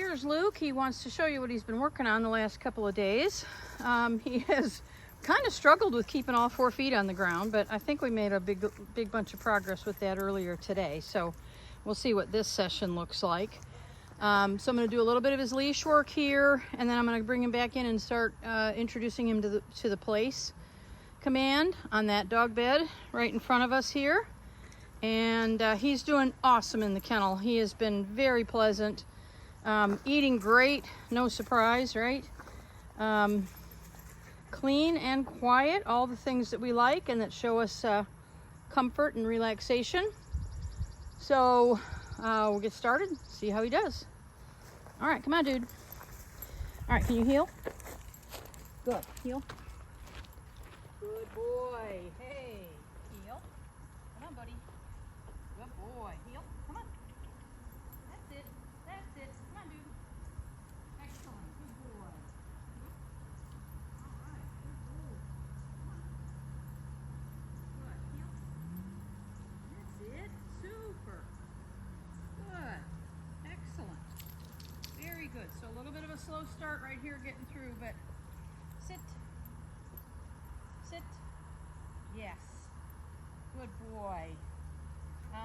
here's Luke. He wants to show you what he's been working on the last couple of days. He has kind of struggled with keeping all 4 feet on the ground, but I think we made a big bunch of progress with that earlier today. So we'll see what this session looks like. So I'm going to do a little bit of his leash work here, and then I'm going to bring him back in and start introducing him to the place command on that dog bed right in front of us here. And he's doing awesome in the kennel. He has been very pleasant, eating great, no surprise, right? Clean and quiet, all the things that we like and that show us comfort and relaxation. So we'll get started, see how he does. All right, come on, dude. All right, can you heel? Good, heel. Good boy. Hey, heel. Come on, buddy. Good boy. Heel. Come on. That's it. That's it. Come on, dude. Excellent. Good boy. All right. Good boy. Come on. Good. Heel. That's it. Super. Good. Excellent. Very good. So a little bit of a slow start right here getting through, but sit. Sit. Yes. Good boy.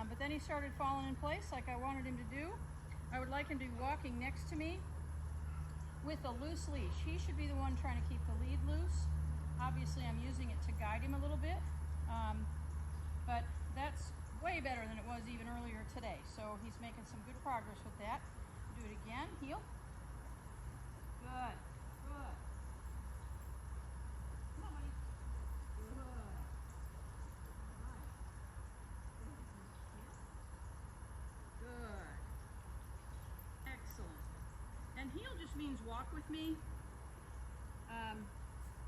But then he started falling in place like I wanted him to do. I would like him to be walking next to me with a loose leash. He should be the one trying to keep the lead loose. Obviously I'm using it to guide him a little bit, but that's way better than it was even earlier today. So he's making some good progress with that. Do it again, heel. Good, good. Come on, buddy. Good. Good. Excellent. And heel just means walk with me.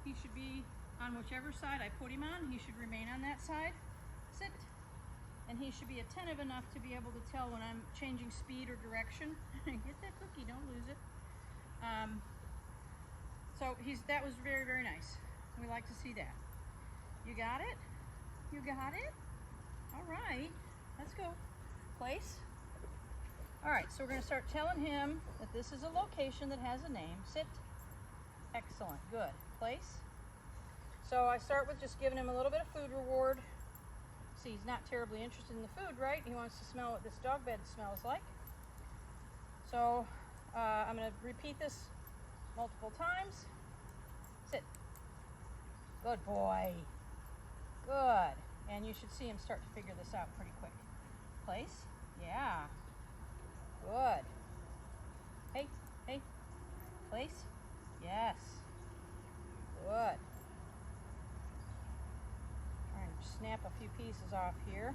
He should be on whichever side I put him on. He should remain on that side. Sit. And he should be attentive enough to be able to tell when I'm changing speed or direction. Get that cookie, don't lose it. So that was very, very nice. We like to see that. You got it? You got it? All right, let's go. Place. All right, so we're going to start telling him that this is a location that has a name. Sit. Excellent, good. Place. So I start with just giving him a little bit of food reward. See, he's not terribly interested in the food, right? He wants to smell what this dog bed smells like. So I'm going to repeat this multiple times. Sit. Good boy. Good. And you should see him start to figure this out pretty quick. Place. Yeah. Good. Hey, hey. Place. Yes. Good. Trying to snap a few pieces off here.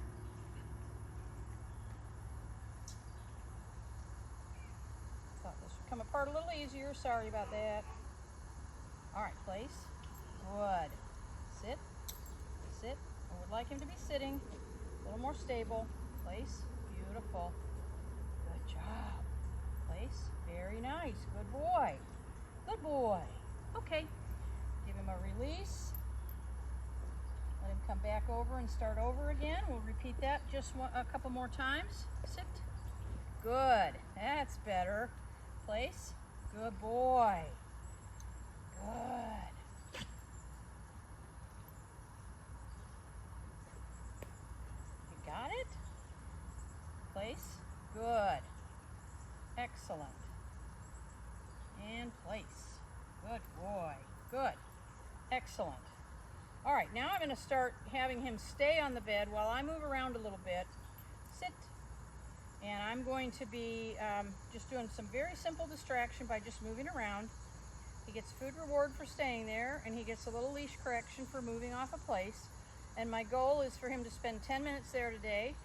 Thought this would come apart a little easier. Sorry about that. All right, place. Good. Sit. Sit. I would like him to be sitting. A little more stable. Place. Beautiful. Good job. Place. Very nice. Good boy. Good boy. Okay. Give him a release. Let him come back over and start over again. We'll repeat that just a couple more times. Sit. Good. That's better. Place. Good boy. Good. You got it? Place. Good. Excellent. And place. Good boy. Good. Excellent. All right, now I'm going to start having him stay on the bed while I move around a little bit. Sit. And I'm going to be just doing some very simple distraction by just moving around. He gets food reward for staying there, and he gets a little leash correction for moving off a place. And my goal is for him to spend 10 minutes there today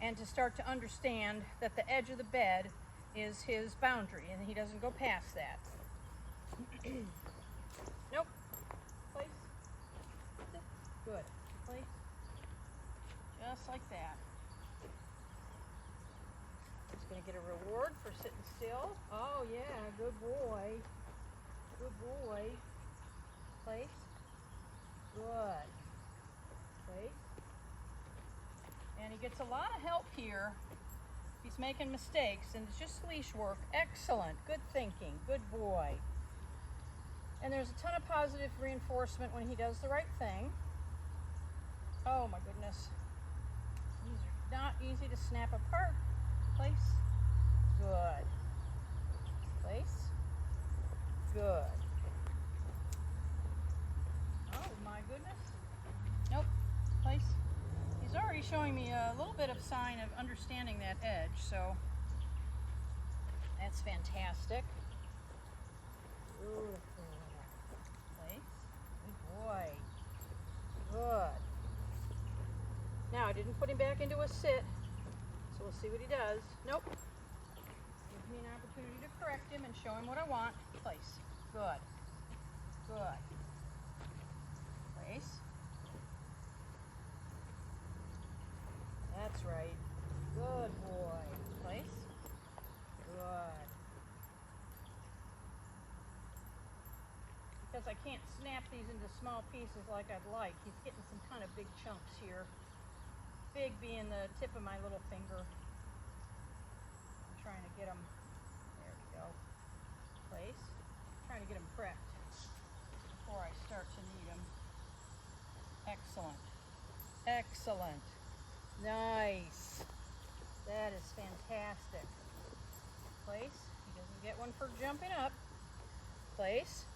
and to start to understand that the edge of the bed is his boundary, and he doesn't go past that. Nope. Place. Sit. Good. Place. Just like that. He's going to get a reward for sitting still. Oh, yeah. Good boy. Good boy. Place. Good. Place. And he gets a lot of help here He's making mistakes, and it's just leash work. Excellent. Good thinking. Good boy. And there's a ton of positive reinforcement when he does the right thing. Oh my goodness. These are not easy to snap apart. Place. Good. Place. Good. Oh my goodness. Nope. Place. He's already showing me a little bit of sign of understanding that edge, so that's fantastic. Beautiful. Place. Good boy. Good. Now, I didn't put him back into a sit, so we'll see what he does. Nope. Gives me an opportunity to correct him and show him what I want. Place. Good. Good. Place. That's right. Good boy. Place. Good. Because I can't snap these into small pieces like I'd like. He's getting some kind of big chunks here. Big being the tip of my little finger. I'm trying to get them, there we go, place. I'm trying to get them prepped before I start to knead them. Excellent. Excellent. Nice. That is fantastic. Place. He doesn't get one for jumping up. Place.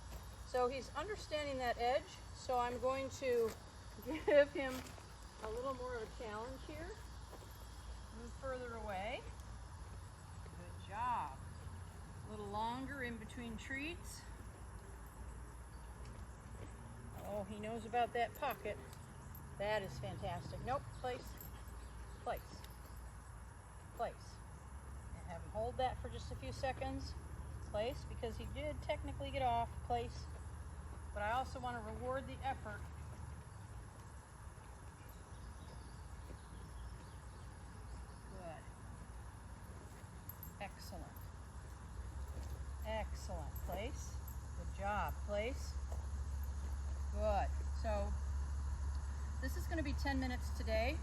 So he's understanding that edge, so I'm going to give him a little more of a challenge here. Move further away. Good job. A little longer in between treats. Oh, he knows about that pocket. That is fantastic. Nope, place, place, place. And have him hold that for just a few seconds. Place, because he did technically get off. Place. But I also want to reward the effort. Good. Excellent. Excellent. Place. Good job. Place. Good. So this is going to be 10 minutes today.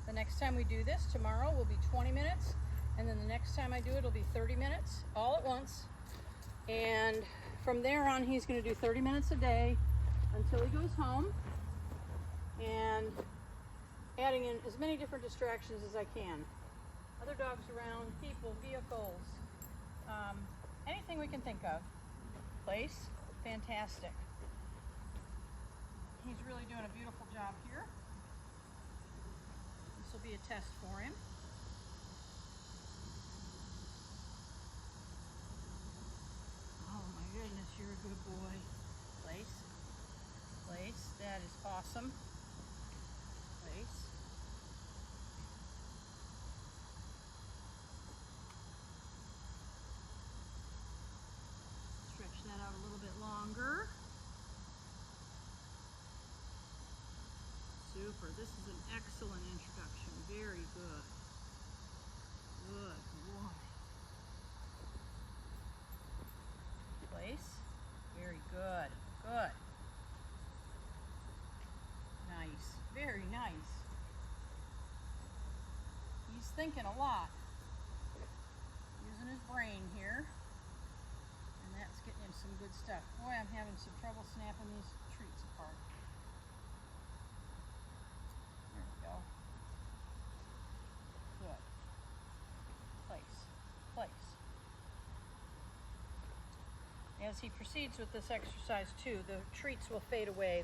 The next time we do this, tomorrow, will be 20 minutes. And then the next time I do it, it'll be 30 minutes all at once. And from there on, he's going to do 30 minutes a day until he goes home. And adding in as many different distractions as I can. Other dogs around, people, vehicles, anything we can think of. Place. Fantastic. He's really doing a beautiful job here. This will be a test for him. Oh my goodness, you're a good boy. Place. Place. That is awesome. Place. Stretch that out a little bit longer. Super. This is an excellent introduction. Very good. Good boy. Place. Very good. Good. Nice. Very nice. He's thinking a lot. Using his brain here. And that's getting him some good stuff. Boy, I'm having some trouble snapping these treats apart. There we go. Good. Place. Place. As he proceeds with this exercise too, the treats will fade away.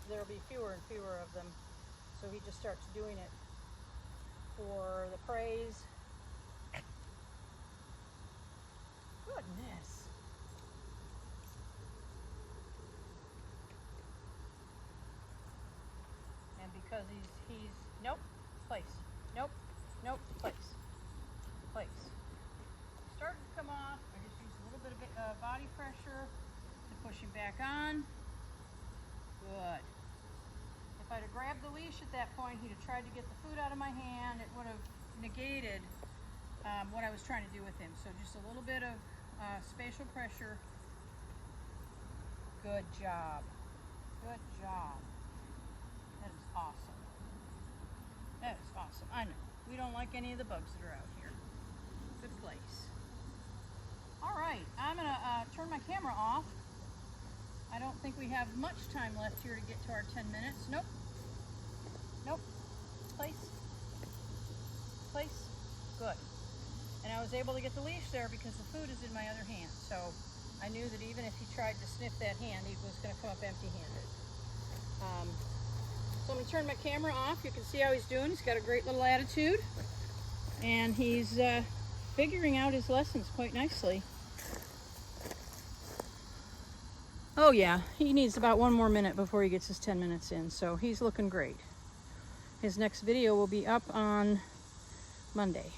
There'll be fewer and fewer of them. So he just starts doing it for the praise. Goodness. And because he's nope, place. Nope, nope, place. Place. Started to come off. I just used a little bit of body pressure to push him back on. Good. If I'd have grabbed the leash at that point, he'd have tried to get the food out of my hand. It would have negated what I was trying to do with him. So just a little bit of spatial pressure. Good job. Good job. That is awesome. That is awesome. I know. We don't like any of the bugs that are out here. Good place. All right, I'm gonna turn my camera off. I don't think we have much time left here to get to our 10 minutes. Nope. Nope. Place. Place. Good. And I was able to get the leash there because the food is in my other hand. So I knew that even if he tried to sniff that hand, he was going to come up empty-handed. So I'm going to turn my camera off. You can see how he's doing. He's got a great little attitude. And he's figuring out his lessons quite nicely. Oh yeah, he needs about 1 more minute before he gets his 10 minutes in. So he's looking great. His next video will be up on Monday.